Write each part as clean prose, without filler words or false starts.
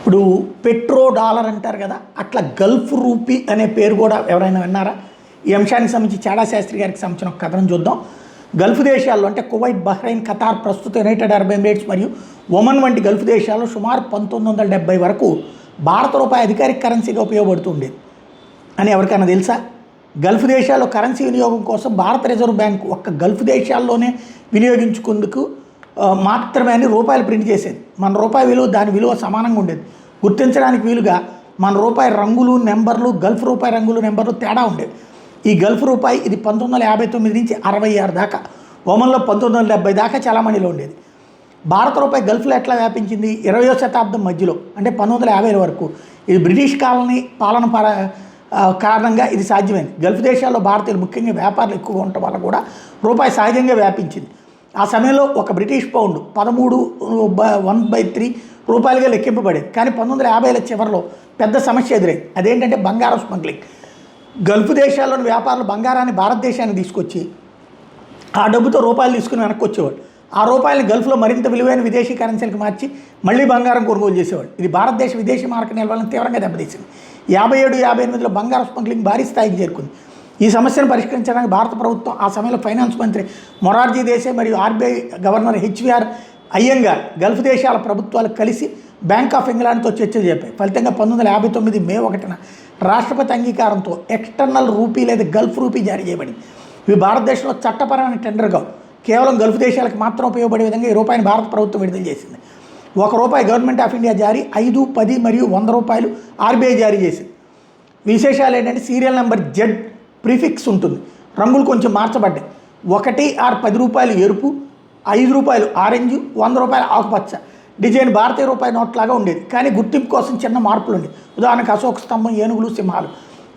ఇప్పుడు petro dollar అంటారు కదా, అట్లా గల్ఫ్ రూపీ అనే పేరు కూడా ఎవరైనా విన్నారా? ఈ అంశానికి సంబంధించి చాడా శాస్త్రి గారికి సంబంధించిన ఒక కథనం చూద్దాం. గల్ఫ్ దేశాల్లో అంటే కువైట్, బహ్రెయిన్, ఖతార్, ప్రస్తుత యునైటెడ్ అరబ్ ఎమిరేట్స్ మరియు ఒమన్ వంటి గల్ఫ్ దేశాల్లో సుమారు 1970 వరకు భారత రూపాయి అధికారిక కరెన్సీగా ఉపయోగపడుతుండేది అని ఎవరికైనా తెలుసా? గల్ఫ్ దేశాల్లో కరెన్సీ వినియోగం కోసం భారత రిజర్వ్ బ్యాంక్ ఒక్క గల్ఫ్ దేశాల్లోనే వినియోగించుకుందుకు మాత్రమే అని రూపాయలు ప్రింట్ చేసేది. మన రూపాయి విలువ దాని విలువ సమానంగా ఉండేది. గుర్తించడానికి వీలుగా మన రూపాయి రంగులు, నెంబర్లు, గల్ఫ్ రూపాయి రంగులు, నెంబర్లు తేడా ఉండేది. ఈ గల్ఫ్ రూపాయి ఇది 1959 నుంచి 66 దాకా, ఒమన్లో 1970 దాకా చలామణిలో ఉండేది. భారత రూపాయి గల్ఫ్లో ఎట్లా వ్యాపించింది? 20వ శతాబ్దం మధ్యలో అంటే 1950 వరకు ఇది బ్రిటిష్ కాలనీ పాలన కారణంగా ఇది సాధ్యమైంది. గల్ఫ్ దేశాల్లో భారతీయులు ముఖ్యంగా వ్యాపారులు ఎక్కువగా ఉండటం వల్ల కూడా రూపాయి సహజంగా వ్యాపించింది. ఆ సమయంలో ఒక బ్రిటిష్ పౌండ్ 13/1/3 రూపాయలుగా లెక్కింపబడేది. కానీ 1950ల చివరిలో పెద్ద సమస్య ఎదురైంది. అదేంటంటే బంగారం స్మగ్లింగ్. గల్ఫ్ దేశాల్లోని వ్యాపారులు బంగారాన్ని భారతదేశానికి తీసుకొచ్చి ఆ డబ్బుతో రూపాయలు తీసుకుని వెనక్కి వచ్చేవాడు. ఆ రూపాయలని గల్ఫ్లో మరింత విలువైన విదేశీ కరెన్సీలకు మార్చి మళ్ళీ బంగారం కొనుగోలు చేసేవాడు. ఇది భారతదేశ విదేశీ మార్కెట్ నిల్వలను తీవ్రంగా దెబ్బతీసింది. 57-58లో బంగారం స్మగ్లింగ్ భారీ స్థాయికి చేరుకుంది. ఈ సమస్యను పరిష్కరించడానికి భారత ప్రభుత్వం ఆ సమయంలో ఫైనాన్స్ మంత్రి మొరార్జీ దేశాయ్ మరియు RBI governor HVR Iyengar gulf దేశాల ప్రభుత్వాలు కలిసి బ్యాంక్ ఆఫ్ ఇంగ్లాండ్తో చర్చలు జరిపాయి. ఫలితంగా 1959 మే 1న రాష్ట్రపతి అంగీకారంతో ఎక్స్టర్నల్ రూపీ లేదా గల్ఫ్ రూపీ జారీ చేయబడింది. ఇవి భారతదేశంలో చట్టపరమైన టెండర్గా కేవలం గల్ఫ్ దేశాలకు మాత్రం ఉపయోగపడే విధంగా ఈ రూపాయిని భారత ప్రభుత్వం విడుదల చేసింది. ₹1 గవర్నమెంట్ ఆఫ్ ఇండియా జారీ, 5, 10 మరియు ₹100 ఆర్బీఐ జారీ చేసింది. విశేషాలు ఏంటంటే సీరియల్ నెంబర్ జెడ్ ప్రిఫిక్స్ ఉంటుంది. రంగులు కొంచెం మార్చబడ్డాయి. 1 or 10 రూపాయలు ఎరుపు, ₹5 ఆరెంజ్, ₹100 ఆకుపచ్చ. డిజైన్ భారతీయ రూపాయి నోట్లాగా ఉండేది, కానీ గుర్తింపు కోసం చిన్న మార్పులు ఉండేవి. ఉదాహరణకు అశోక స్తంభం, ఏనుగులు, సింహాలు.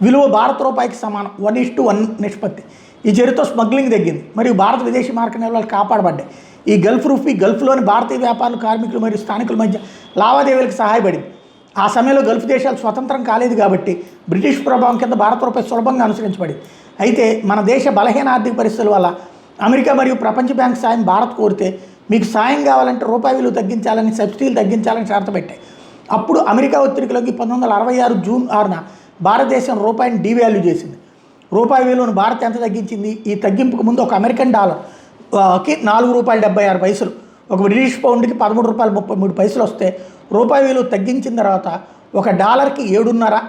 విలువ భారత రూపాయికి సమానం, 1:1 నిష్పత్తి. ఈ చర్యతో స్మగ్లింగ్ తగ్గింది మరియు భారత విదేశీ మార్కెట్ నిల్వలు కాపాడబడ్డాయి. ఈ గల్ఫ్ రూపీ గల్ఫ్లోని భారతీయ వ్యాపారులు, కార్మికులు మరియు స్థానికుల మధ్య లావాదేవీలకు సహాయపడింది. ఆ సమయంలో గల్ఫ్ దేశాలు స్వతంత్రం కాలేదు కాబట్టి బ్రిటిష్ ప్రభావం కింద భారత రూపాయి సులభంగా అనుసరించబడింది. అయితే మన దేశ బలహీన ఆర్థిక పరిస్థితుల వల్ల అమెరికా మరియు ప్రపంచ బ్యాంక్ సాయం భారత్ కోరితే మీకు సాయం కావాలంటే రూపాయి విలువ తగ్గించాలని, సబ్సిడీలు తగ్గించాలని షరతు పెట్టాయి. అప్పుడు అమెరికా ఒత్తిడిలోకి 1966 జూన్ 6న భారతదేశం రూపాయిని డీవాల్యూ చేసింది. రూపాయి విలువను భారత్ ఎంత తగ్గించింది? ఈ తగ్గింపుకు ముందు ఒక అమెరికన్ డాలర్కి ₹4.76, ఒక బ్రిటిష్ పౌండ్కి ₹13.33 వస్తే రూపాయి విలువ తగ్గించిన తర్వాత ఒక డాలర్కి 7.5,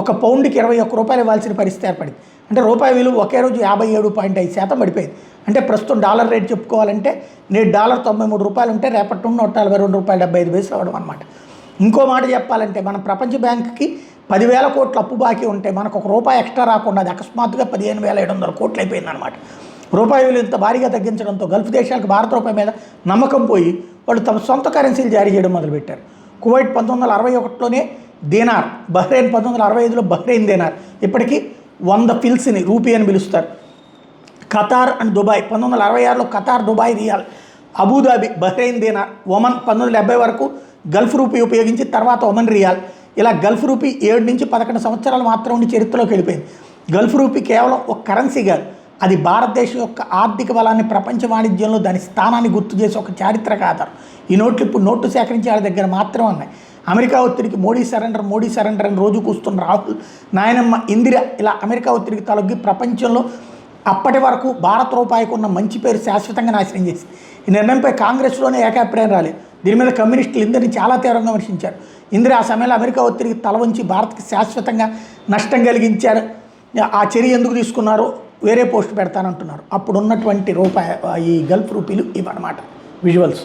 ఒక పౌండ్కి ₹21 ఇవ్వాల్సిన పరిస్థితి ఏర్పడింది. అంటే రూపాయి విలువ ఒకే రోజు 57.5% పడిపోయింది. అంటే ప్రస్తుతం డాలర్ రేట్ చెప్పుకోవాలంటే నేడు డాలర్ ₹93 ఉంటే రేపటి నుండి ₹142.75 అవ్వడం అనమాట. ఇంకో మాట చెప్పాలంటే మన ప్రపంచ బ్యాంకుకి 10,000 కోట్ల అప్పు బాకీ ఉంటే మనకు ₹1 ఎక్స్ట్రా రాకుండా అది అకస్మాత్తుగా 15,700 కోట్లు అయిపోయిందనమాట. రూపాయి విలువ ఇంత భారీగా తగ్గించడంతో గల్ఫ్ దేశాలకు భారత రూపాయి మీద నమ్మకం పోయి వాళ్ళు తమ సొంత కరెన్సీలు జారీ చేయడం మొదలుపెట్టారు. కువైట్ 1961లోనే దీనార్, బహ్రెయిన్ 1965లో బహ్రెయిన్ దీనార్, ఇప్పటికీ 100 ఫిల్స్ని రూపీ అని పిలుస్తారు. ఖతార్ అండ్ దుబాయ్ 1966లో Qatar, Dubai riyal, Abu Dhabi Bahrain dinar, Oman 1970 వరకు గల్ఫ్ రూపీ ఉపయోగించి తర్వాత ఒమన్ రియాల్. ఇలా గల్ఫ్ రూపీ 7 నుంచి 11 సంవత్సరాలు మాత్రం ఉండి చరిత్రలోకి వెళ్ళిపోయింది. గల్ఫ్ రూపీ కేవలం ఒక కరెన్సీ కాదు, అది భారతదేశం యొక్క ఆర్థిక బలాన్ని, ప్రపంచ వాణిజ్యంలో దాని స్థానాన్ని గుర్తు చేసే ఒక చారిత్రక ఆధారం. ఈ నోట్లు ఇప్పుడు నోటు సేకరించే వాళ్ళ దగ్గర మాత్రమే ఉన్నాయి. అమెరికా ఒత్తిడికి మోడీ సరెండర్ అని రోజు కూస్తున్న రాహుల్, నాయనమ్మ ఇందిర ఇలా అమెరికా ఒత్తిడికి తలొగ్గి ప్రపంచంలో అప్పటి వరకు భారత రూపాయికి ఉన్న మంచి పేరు శాశ్వతంగా నాశనం చేసి ఈ నిర్ణయంపై కాంగ్రెస్లోనే ఏకాభిప్రాయం రాలేదు. దీని మీద కమ్యూనిస్టులు ఇందరిని చాలా తీవ్రంగా విమర్శించారు. ఇందిర ఆ సమయంలో అమెరికా ఒత్తిడికి తల వంచి భారత్కి శాశ్వతంగా నష్టం కలిగించారు. ఆ చర్య ఎందుకు తీసుకున్నారో వేరే పోస్ట్ పెడతానంటున్నారు. అప్పుడు ఉన్నటువంటి రూపాయి ఈ గల్ఫ్ రూపీలు ఇవన్నమాట విజువల్స్.